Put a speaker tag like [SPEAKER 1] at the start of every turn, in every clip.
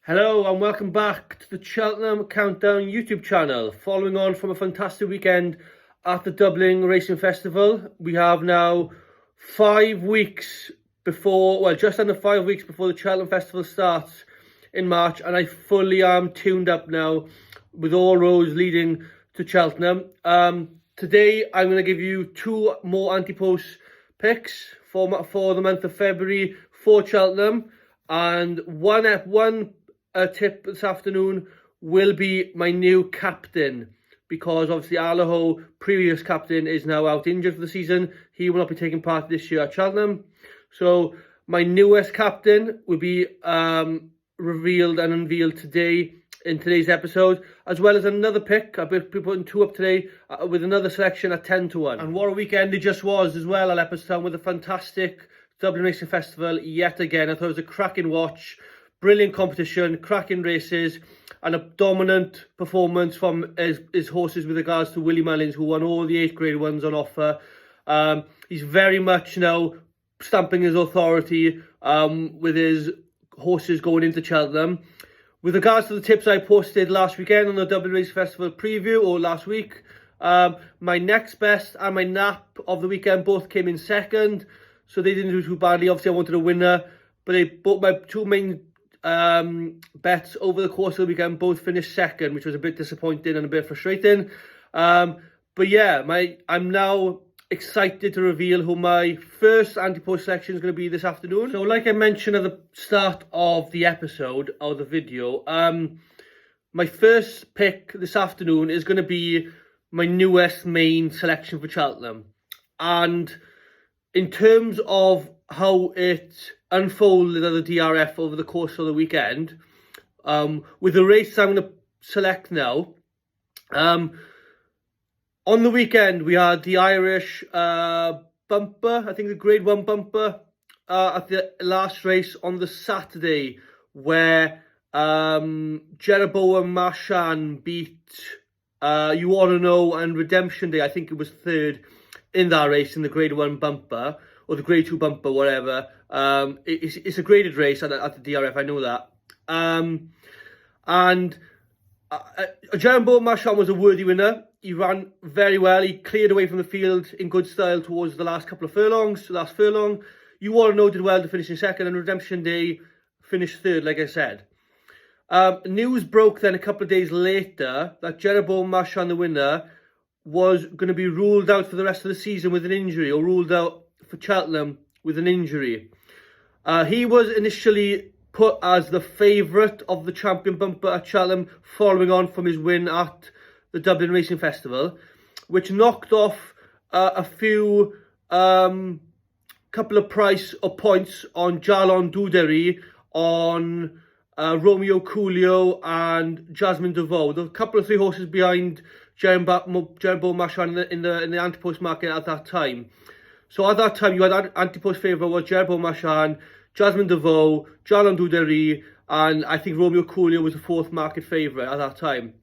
[SPEAKER 1] Hello and welcome back to the Cheltenham Countdown YouTube channel. Following on from a fantastic weekend at the Dublin Racing Festival, we have now 5 weeks before, well, just under 5 weeks before the Cheltenham Festival starts in March, and I fully am tuned up now with all roads leading to Cheltenham. Today I'm going to give you 2 more Antepost picks for the month of February for Cheltenham, and one tip this afternoon will be my new captain, because obviously Allaho, previous captain, is now out injured for the season. He will not be taking part this year at Cheltenham. So my newest captain will be revealed and unveiled today in today's episode, as well as another pick. I'll be putting 2 up today with another selection at 10-1. And what a weekend it just was as well at Leopardstown, with a fantastic Dublin Racing Festival yet again. I thought it was a cracking watch. Brilliant competition, cracking races, and a dominant performance from his horses with regards to Willie Mullins, who won all the 8 grade ones on offer. He's very much now stamping his authority with his horses going into Cheltenham. With regards to the tips I posted last weekend on the Dublin Racing Festival preview, or last week, my next best and my nap of the weekend both came in second, so they didn't do too badly. Obviously, I wanted a winner, but both my 2 main bets over the course of the weekend both finished second, which was a bit disappointing and a bit frustrating. But yeah, I'm now excited to reveal who my first Antepost selection is going to be this afternoon. So like I mentioned at the start of the episode, or the video, my first pick this afternoon is going to be my newest main selection for Cheltenham. And in terms of how it unfolded at the DRF over the course of the weekend, with the race I'm going to select now, on the weekend we had the Irish bumper, I think the grade 1 bumper, at the last race on the Saturday, where Jeroboam Marchand beat You Ought to Know and Redemption Day. I think it was third in that race in the grade 1 bumper, or the grade 2 bumper, whatever. It's a graded race at the DRF, I know that. And Jeroboam Marchand was a worthy winner. He ran very well. He cleared away from the field in good style towards the last couple of furlongs, last furlong. You All Know did well to finish in second, and Redemption Day finished third, like I said. News broke then a couple of days later that Jeroboam Marchand, the winner, was going to be ruled out for the rest of the season with an injury, or ruled out for Cheltenham with an injury. He was initially put as the favourite of the champion bumper at Cheltenham, following on from his win at the Dublin Racing Festival, which knocked off a few couple of price or points on Jalon Dudery, on Romeo Coolio and Jasmine DeVoe, the couple of 3 horses behind Jeroboam Marchand in the Antepost market at that time. So at that time, you had Antepost favourite was Jeroboam Marchand, Jasmine DeVoe, Jalon Dudery, and I think Romeo Coolio was the 4th market favourite at that time.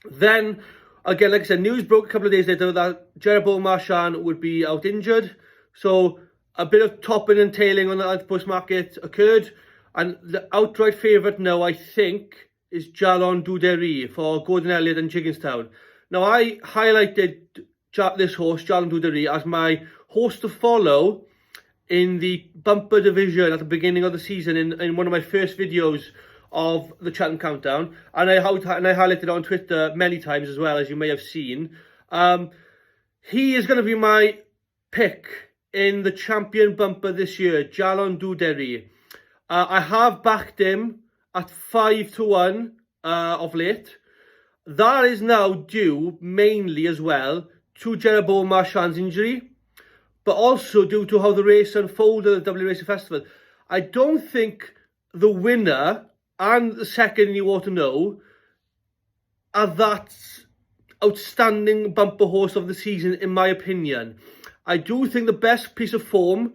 [SPEAKER 1] Then, again, like I said, news broke a couple of days later that Jeroboam Marchand would be out injured. So a bit of topping and tailing on the Antepost market occurred. And the outright favourite now, I think, is Jalon Dudery for Gordon Elliott and Jigginstown. Now, I highlighted this horse, Jalon Dudery, as my horse to follow in the bumper division at the beginning of the season in one of my first videos of the Cheltenham Countdown, and I highlighted it on Twitter many times as well, as you may have seen. He is going to be my pick in the champion bumper this year, Jalon Dudery. I have backed him at 5-1 of late. That is now due mainly as well to Jeroboam Marchand's injury, but also due to how the race unfolded at the Dublin Racing Festival. I don't think the winner and the second You Ought to Know are that outstanding bumper horse of the season, in my opinion. I do think the best piece of form,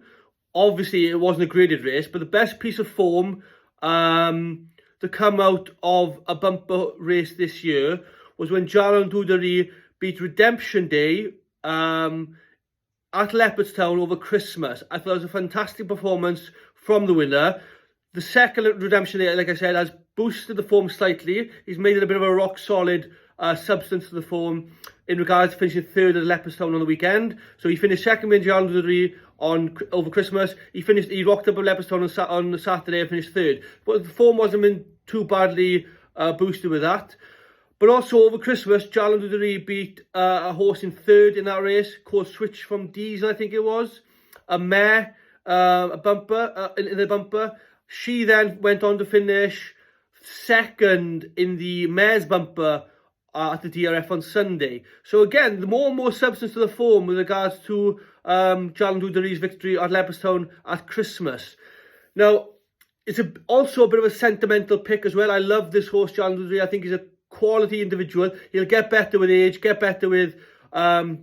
[SPEAKER 1] obviously it wasn't a graded race, but the best piece of form to come out of a bumper race this year was when Jalon Dudery beat Redemption Day at Leopardstown over Christmas. I thought it was a fantastic performance from the winner. The second Redemption Day, like I said, has boosted the form slightly. He's made it a bit of a rock-solid substance to the form in regards to finishing third at Leopardstown on the weekend. So he finished second in January over Christmas. He rocked up at Leopardstown on Saturday and finished third. But the form wasn't been too badly boosted with that. But also over Christmas, Jalan Duderi beat a horse in third in that race called Switch from Diesel, I think it was. A mare, a bumper, in the bumper. She then went on to finish second in the mare's bumper at the DRF on Sunday. So again, the more and more substance to the form with regards to Jalan Duderi's victory at Leopardstown at Christmas. Now, it's also a bit of a sentimental pick as well. I love this horse, Jalan Duderi. I think he's a quality individual. He'll get better with age, get better with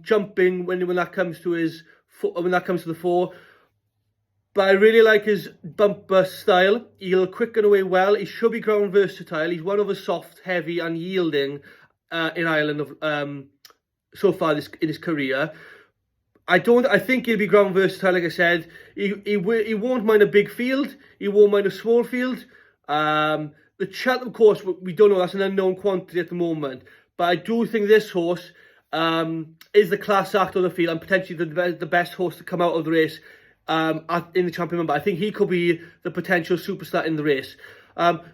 [SPEAKER 1] jumping when that comes to the fore. But I really like his bumper style. He'll quicken away well. He should be ground versatile. He's one of the soft, heavy and yielding in Ireland so far in his career. I think he'll be ground versatile, like I said. He won't mind a big field. He won't mind a small field. The Cheltenham course, we don't know. That's an unknown quantity at the moment. But I do think this horse is the class act of the field and potentially the best horse to come out of the race in the champion number. I think he could be the potential superstar in the race.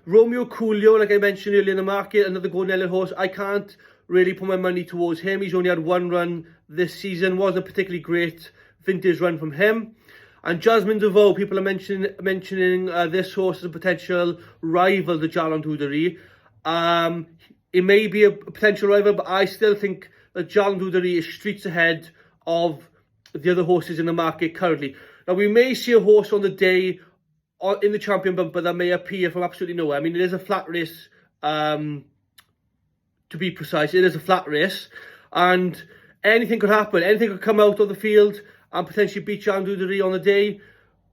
[SPEAKER 1] Romeo Coolio, like I mentioned earlier in the market, another Golden Elliot horse. I can't really put my money towards him. He's only had one run this season. Wasn't a particularly great vintage run from him. And Jasmine DeVoe, people are mentioning this horse as a potential rival to Jalan Duderi. It may be a potential rival, but I still think that Jalan Duderi is streets ahead of the other horses in the market currently. Now, we may see a horse on the day in the champion bumper that may appear from absolutely nowhere. I mean, it is a flat race, to be precise. It is a flat race, and anything could happen. Anything could come out of the field and potentially beat Jalan Duderi on the day.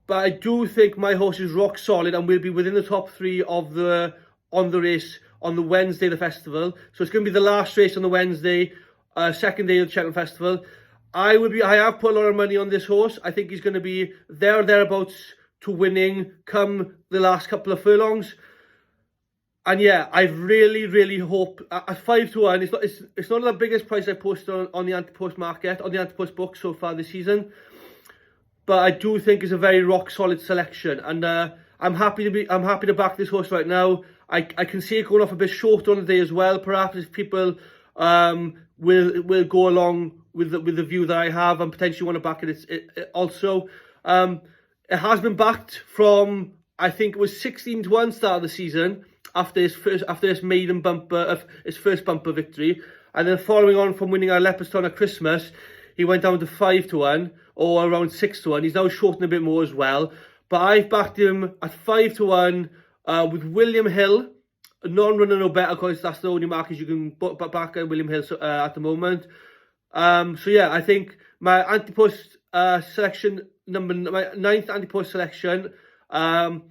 [SPEAKER 1] But I do think my horse is rock solid and will be within the top three on the race on the Wednesday of the festival. So it's going to be the last race on the Wednesday, second day of the Cheltenham Festival. I have put a lot of money on this horse. I think he's going to be there or thereabouts to winning come the last couple of furlongs. And yeah, I really hope at 5-1. It's not the biggest price I've posted on the Antepost market, on the Antepost book so far this season. But I do think it's a very rock solid selection, and I'm happy to back this horse right now. I can see it going off a bit short on the day as well. Perhaps if people will go along with the view that I have and potentially want to back it also. It has been backed from, I think it was 16-1 start of the season after his maiden bumper, his first bumper victory, and then following on from winning our Leopardstown at Christmas, he went down to 5-1 or around 6-1. He's now shortened a bit more as well. But I've backed him at 5-1 with William Hill, non-runner no better, because that's the only markers you can back William Hill at the moment. So yeah, I think my Antepost selection, my 9th Antepost selection,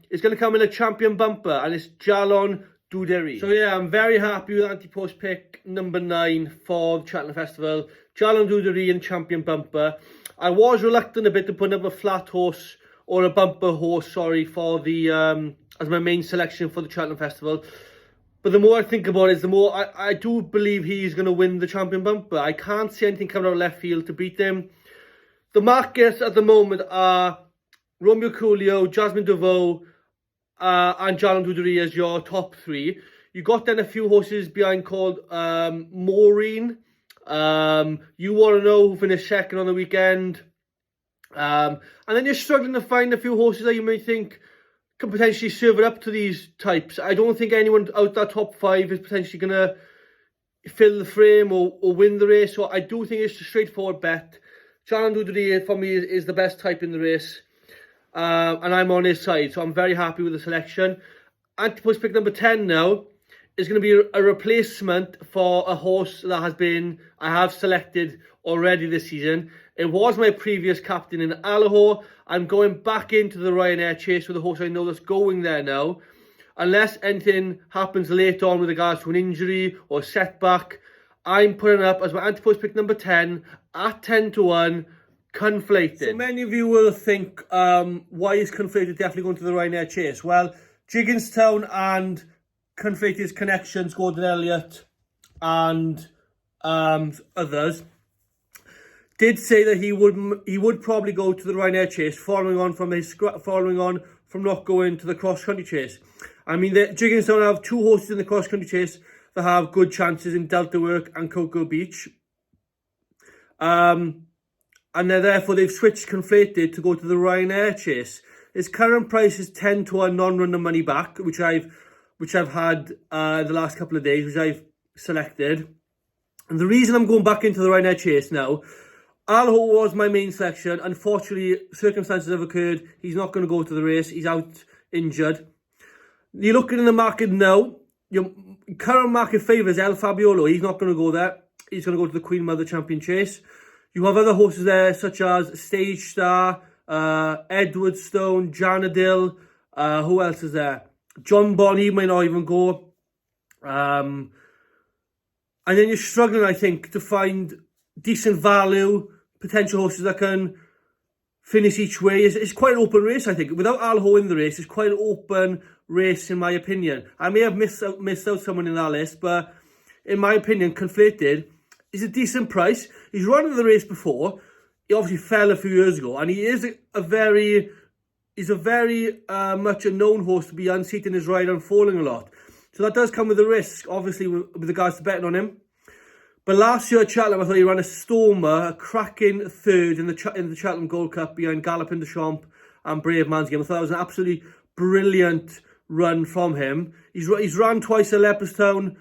[SPEAKER 1] is going to come in a champion bumper, and it's Jalan Duderi. So yeah, I'm very happy with Antepost pick number 9 for the Cheltenham Festival. Jalan Duderi in champion bumper. I was reluctant a bit to put up a flat horse or a bumper horse, sorry, for the as my main selection for the Cheltenham Festival. But the more I think about it, the more I do believe he's going to win the champion bumper. I can't see anything coming out of left field to beat him. The markets at the moment are Romeo Coolio, Jasmine DeVoe, and Jalan Duderi as your top 3. You got then a few horses behind called Maureen. You want to know who finished second on the weekend. And then you're struggling to find a few horses that you may think can potentially serve it up to these types. I don't think anyone out that top 5 is potentially going to fill the frame or win the race. So I do think it's a straightforward bet. Jalan Duderi for me is the best type in the race. And I'm on his side, so I'm very happy with the selection. Antepost pick number 10 now is going to be a replacement for a horse that I have selected already this season. It was my previous captain in Allaho. I'm going back into the Ryanair Chase with a horse I know that's going there now. Unless anything happens later on with regards to an injury or setback, I'm putting up as my Antepost pick number 10 at 10-1. Conflated. So many of you will think, why is Conflated definitely going to the Ryanair Chase? Well, Gigginstown and Conflated's connections, Gordon Elliott and others, did say that he would probably go to the Ryanair Chase, following on from not going to the cross country chase. I mean, the Jigginstown have 2 horses in the cross country chase that have good chances in Delta Work and Cocoa Beach, and therefore they've switched Conflated to go to the Ryanair Chase. His current price is 10 to 1 non-run the money back, which I've had the last couple of days, which I've selected. And the reason I'm going back into the Ryanair Chase now, Allaho was my main selection. Unfortunately, circumstances have occurred. He's not going to go to the race. He's out injured. You're looking in the market now. Your current market favourite is El Fabiolo. He's not going to go there. He's going to go to the Queen Mother Champion Chase. You have other horses there, such as Stage Star, Edwardstone, Janadil. Who else is there? John Bonny may not even go. And then you're struggling, I think, to find decent value, potential horses that can finish each way. It's quite an open race, I think. Without Allaho in the race, it's quite an open race, in my opinion. I may have missed out someone in that list, but in my opinion, Conflated is a decent price. He's run in the race before. He obviously fell a few years ago, and he is a very much a known horse to be unseating his rider and falling a lot. So that does come with a risk, obviously, with regards to betting on him. But last year at Cheltenham, I thought he ran a stormer, a cracking third in the Cheltenham Gold Cup behind Galloping the Champ and Brave Man's Game. I thought that was an absolutely brilliant run from him. He's run twice at Leopardstown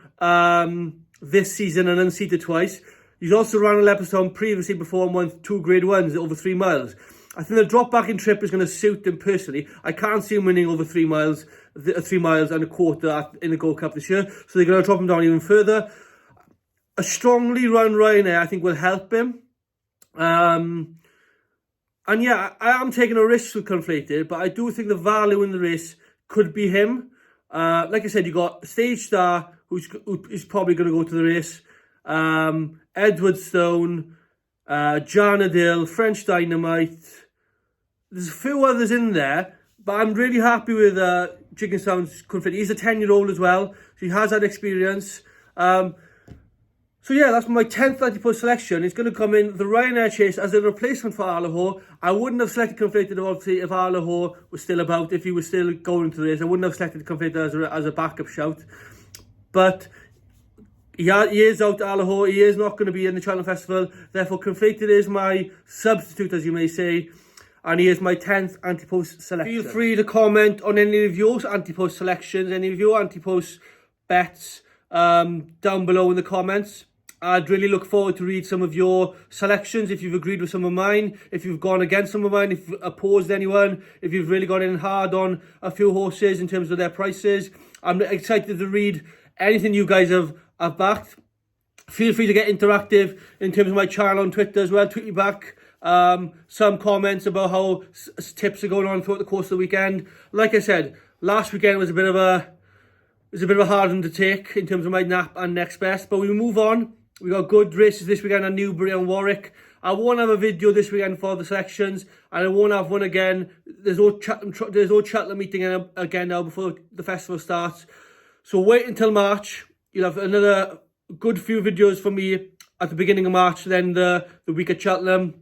[SPEAKER 1] this season and unseated twice. He's also run at Leopardstown previously before and won 2 Grade 1s over 3 miles. I think the drop back in trip is going to suit him personally. I can't see him winning over 3 miles, 3 miles and a quarter in the Gold Cup this year. So they're going to drop him down even further. A strongly run Ryanair, I think, will help him. And yeah, I am taking a risk with Conflated, but I do think the value in the race could be him. Like I said, you got Stage Star, who is probably going to go to the race. Edwardstone, Janadil, French Dynamite. There's a few others in there, but I'm really happy with Jigginstown's Conflated. He's a 10-year-old as well, so he has had experience. So yeah, that's my 10th Antepost selection. It's going to come in the Ryanair Chase as a replacement for Allaho. I wouldn't have selected Conflated, obviously, if Allaho was still about, if he was still going to the race. I wouldn't have selected Conflated as a backup shout. But he is out, Allaho. He is not going to be in the Cheltenham Festival. Therefore, Conflated is my substitute, as you may say. And he is my 10th Antepost selection. Feel free to comment on any of your Antepost selections, any of your Antepost bets down below in the comments. I'd really look forward to read some of your selections, if you've agreed with some of mine, if you've gone against some of mine, if you've opposed anyone, if you've really gone in hard on a few horses in terms of their prices. I'm excited to read anything you guys have backed. Feel free to get interactive in terms of my channel on Twitter as well. Tweet me back some comments about how tips are going on throughout the course of the weekend. Like I said, last weekend was a bit of a hard one to take in terms of my nap and next best, but we move on. We got good races this weekend at Newbury and Warwick. I won't have a video this weekend for the selections, and I won't have one again. There's no Cheltenham meeting again now before the festival starts. So wait until March. You'll have another good few videos from me at the beginning of March, then the week at Cheltenham.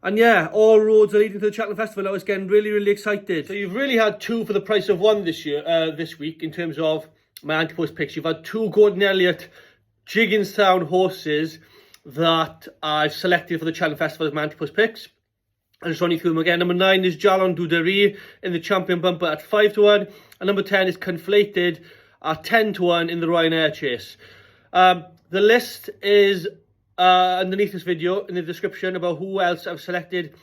[SPEAKER 1] And yeah, all roads are leading to the Cheltenham Festival. I was getting really, really excited. So you've really had 2 for the price of 1 this week in terms of my Antepost picks. You've had 2 Gordon Elliott Jigginstown horses that I've selected for the Cheltenham Festival as my Antepost picks. I'll just run you through them again. Number 9 is Jalon Duderie in the Champion Bumper at 5 to 1. And number 10 is Conflated at 10 to 1 in the Ryanair Chase. The list is underneath this video in the description about who else I've selected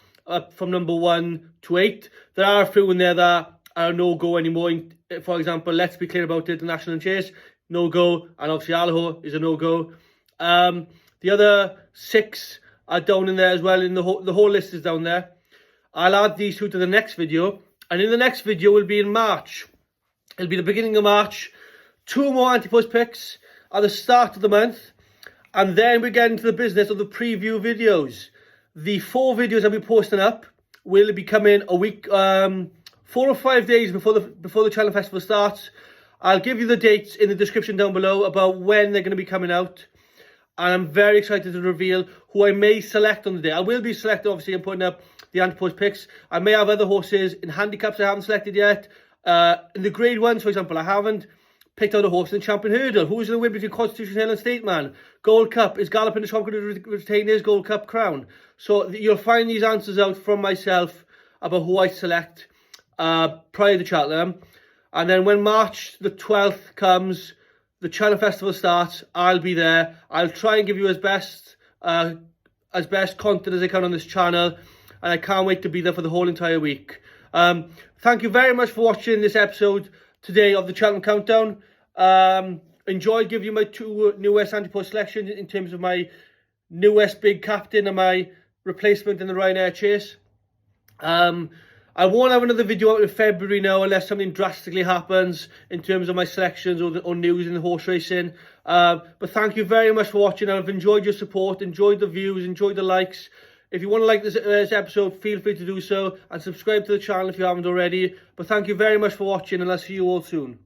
[SPEAKER 1] from number 1 to 8. There are a few in there that are no-go anymore. For example, Letsbeclearaboutit, the National Chase, no-go, and obviously Allaho is a no-go. The other 6 are down in there as well. The whole list is down there. I'll add these 2 to the next video, and in the next video will be in March. It'll be the beginning of March. 2 more Antepost picks at the start of the month, and then we get into the business of the preview videos. The 4 videos I'll be posting up will be coming a week, 4 or 5 days before the Cheltenham Festival starts. I'll give you the dates in the description down below about when they're going to be coming out. And I'm very excited to reveal who I may select on the day. I will be selecting, obviously, and putting up the Antepost picks. I may have other horses in handicaps I haven't selected yet. In the grade ones, for example, I haven't picked out a horse in the Champion Hurdle. Who's going to win between Constitution Hill and State Man? Gold Cup. Is Galloping the Trump going to retain his Gold Cup crown? So you'll find these answers out from myself about who I select prior to Cheltenham. And then when March the 12th comes, the Cheltenham Festival starts, I'll be there. I'll try and give you as best content as I can on this channel. And I can't wait to be there for the whole entire week. Thank you very much for watching this episode today of the Cheltenham Countdown. Enjoyed giving you my two newest Antepost selections in terms of my newest big captain and my replacement in the Ryanair Chase. I won't have another video out in February now unless something drastically happens in terms of my selections or news in the horse racing. But thank you very much for watching. I've enjoyed your support, enjoyed the views, enjoyed the likes. If you want to like this episode, feel free to do so. And subscribe to the channel if you haven't already. But thank you very much for watching, and I'll see you all soon.